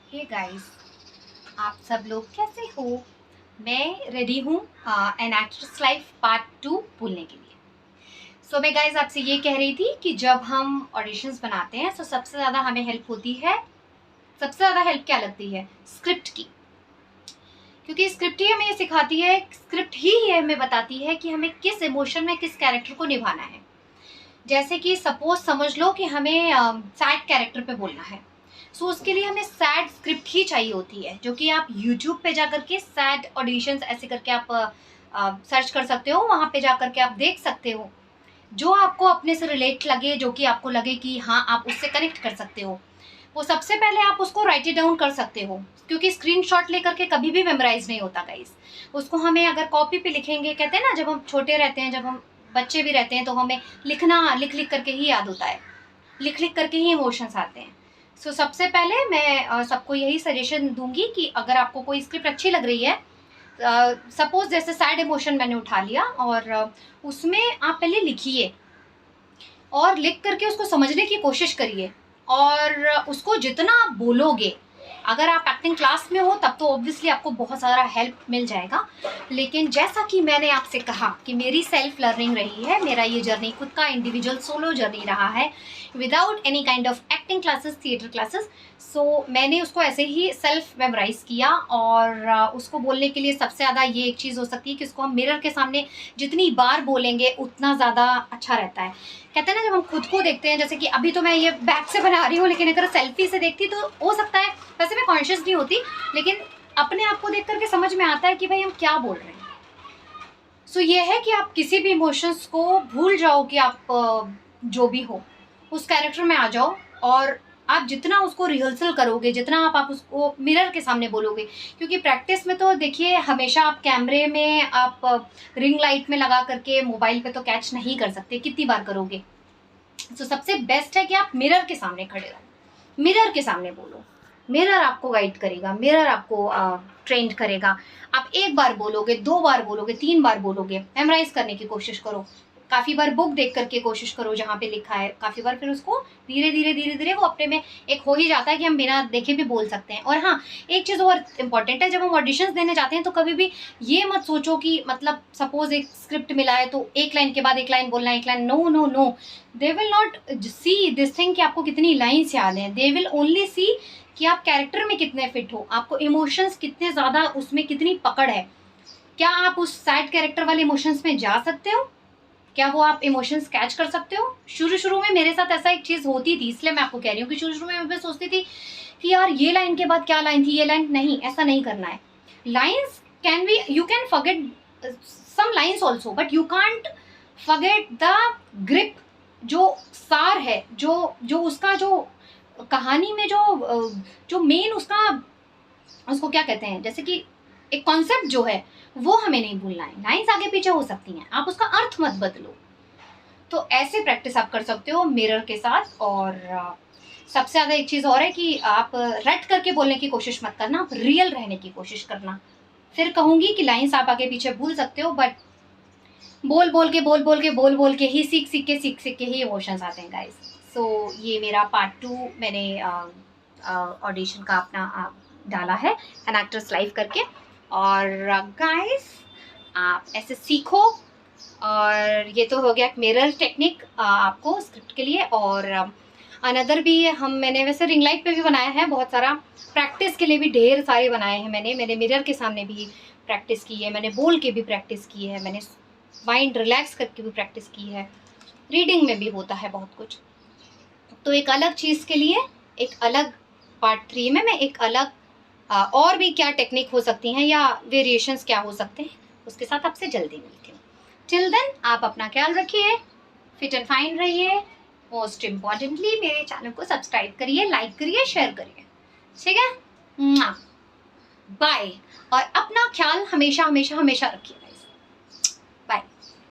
Hey guys, आप सब लोग कैसे हो? मैं रेडी हूँ एन एक्ट्रेस लाइफ पार्ट 2 बोलने के लिए। मैं गाइस आपसे ये कह रही थी कि जब हम ऑडिशंस बनाते हैं तो सबसे ज़्यादा हमें हेल्प होती है। सबसे ज़्यादा हेल्प क्या लगती है? स्क्रिप्ट की। क्योंकि स्क्रिप्ट ही हमें ये सिखाती है, स्क्रिप्ट ही हमें बताती है कि हमें किस इमोशन में किस कैरेक्टर को निभाना है। जैसे कि सपोज समझ लो कि हमें सैड कैरेक्टर पे बोलना है, उसके लिए हमें सैड स्क्रिप्ट ही चाहिए होती है, जो कि आप यूट्यूब पे जाकर के सैड ऑडिशंस ऐसे करके आप सर्च कर सकते हो। वहाँ पे जाकर के आप देख सकते हो जो आपको अपने से रिलेट लगे, जो कि आपको लगे कि हाँ आप उससे कनेक्ट कर सकते हो। वो सबसे पहले आप उसको राइट इट डाउन कर सकते हो, क्योंकि स्क्रीनशॉट लेकर के कभी भी मेमोराइज नहीं होता गाइस। उसको हमें अगर कॉपी पे लिखेंगे, कहते हैं ना जब हम छोटे रहते हैं, जब हम बच्चे भी रहते हैं, तो हमें लिखना लिख लिख करके ही याद होता है, लिख लिख करके ही इमोशंस आते हैं। सबसे पहले मैं सबको यही सजेशन दूंगी कि अगर आपको कोई स्क्रिप्ट अच्छी लग रही है, सपोज जैसे सैड इमोशन मैंने उठा लिया और उसमें आप पहले लिखिए और लिख करके उसको समझने की कोशिश करिए, और उसको जितना आप बोलोगे, अगर आप एक्टिंग क्लास में हो तब तो ऑब्वियसली आपको बहुत सारा हेल्प मिल जाएगा। लेकिन जैसा कि मैंने आपसे कहा कि मेरी सेल्फ लर्निंग रही है, मेरा ये जर्नी खुद का इंडिविजुअल सोलो जर्नी रहा है, without any kind of acting classes, theatre classes. मैंने उसको ऐसे ही सेल्फ मेमोराइज किया, और उसको बोलने के लिए सबसे ज़्यादा ये एक चीज़ हो सकती है कि उसको हम मिरर के सामने जितनी बार बोलेंगे उतना ज़्यादा अच्छा रहता है। कहते हैं ना जब हम खुद को देखते हैं, जैसे कि अभी तो मैं ये बैक से बना रही हूँ, लेकिन अगर सेल्फी से देखती तो हो सकता है, वैसे मैं कॉन्शियस नहीं होती, लेकिन अपने आप को देख करके समझ में आता है कि भाई हम क्या बोल रहे हैं। ये है कि आप किसी भी इमोशंस को भूल जाओ कि आप जो भी हो उस कैरेक्टर में आ जाओ, और आप जितना उसको रिहर्सल करोगे, जितना आप उसको मिरर के सामने बोलोगे, क्योंकि प्रैक्टिस में तो देखिए हमेशा आप कैमरे में, आप रिंग लाइट में लगा करके मोबाइल पे तो कैच नहीं कर सकते, कितनी बार करोगे। सबसे बेस्ट है कि आप मिरर के सामने खड़े रहो, मिरर के सामने बोलो। मिरर आपको गाइड करेगा, मिरर आपको ट्रेंड करेगा। आप एक बार बोलोगे, 2 बार बोलोगे, 3 बार बोलोगे, मेमोराइज करने की कोशिश करो। काफ़ी बार बुक देख करके कोशिश करो जहाँ पे लिखा है, काफ़ी बार फिर उसको धीरे धीरे धीरे धीरे वो अपने में एक हो ही जाता है कि हम बिना देखे भी बोल सकते हैं। और हाँ, एक चीज़ और इम्पॉर्टेंट है, जब हम ऑडिशंस देने जाते हैं तो कभी भी ये मत सोचो कि मतलब सपोज एक स्क्रिप्ट मिला है तो एक लाइन के बाद एक लाइन बोलना है, एक line. No no no, they will not see this thing कि आपको कितनी लाइन्स याद हैं। दे विल ओनली सी कि आप कैरेक्टर में कितने फिट हो, आपको इमोशंस कितने ज़्यादा, उसमें कितनी पकड़ है। क्या आप उस सैड कैरेक्टर वाले इमोशंस में जा सकते हो? क्या वो आप इमोशंस कैच कर सकते हो? शुरू शुरू में मेरे साथ ऐसा एक चीज़ होती थी, इसलिए मैं आपको कह रही हूँ कि शुरू शुरू में मैं सोचती थी कि यार ये लाइन के बाद क्या लाइन थी, ये लाइन नहीं, ऐसा नहीं करना है। Lines can be, you can forget some lines also, but you can't forget the grip, जो सार है, जो जो उसका जो कहानी में जो मेन उसका, उसको क्या कहते हैं, जैसे कि एक कॉन्सेप्ट जो है वो हमें नहीं भूलना है। लाइन्स आगे पीछे हो सकती हैं, आप उसका अर्थ मत बदलो। तो ऐसे प्रैक्टिस आप कर सकते हो मिरर के साथ। और सबसे ज़्यादा एक चीज़ और है कि आप रट करके बोलने की कोशिश मत करना, आप रियल रहने की कोशिश करना। फिर कहूँगी कि लाइन्स आप आगे पीछे भूल सकते हो, बट बोल बोल के ही सीख सीख के ही इमोशंस आते हैं गाइस। ये मेरा पार्ट 2 मैंने ऑडिशन का अपना डाला है, एन एक्ट्रेस लाइफ करके। और गाइस आप ऐसे सीखो। और ये तो हो गया मिरर टेक्निक आपको स्क्रिप्ट के लिए। और अनदर भी मैंने वैसे रिंग लाइट पे भी बनाया है बहुत सारा, प्रैक्टिस के लिए भी ढेर सारे बनाए हैं मैंने मिरर के सामने भी प्रैक्टिस की है, मैंने बोल के भी प्रैक्टिस की है, मैंने माइंड रिलैक्स करके भी प्रैक्टिस की है, रीडिंग में भी होता है बहुत कुछ। तो एक अलग चीज़ के लिए एक अलग पार्ट 3 में मैं एक अलग और भी क्या टेक्निक हो सकती हैं या वेरिएशंस क्या हो सकते हैं, उसके साथ आपसे जल्दी मिलती हूँ। टिल देन आप अपना ख्याल रखिए, फिट एंड फाइन रहिए। मोस्ट इम्पॉर्टेंटली मेरे चैनल को सब्सक्राइब करिए, लाइक करिए, शेयर करिए। ठीक है, बाय। और अपना ख्याल हमेशा हमेशा हमेशा रखिए।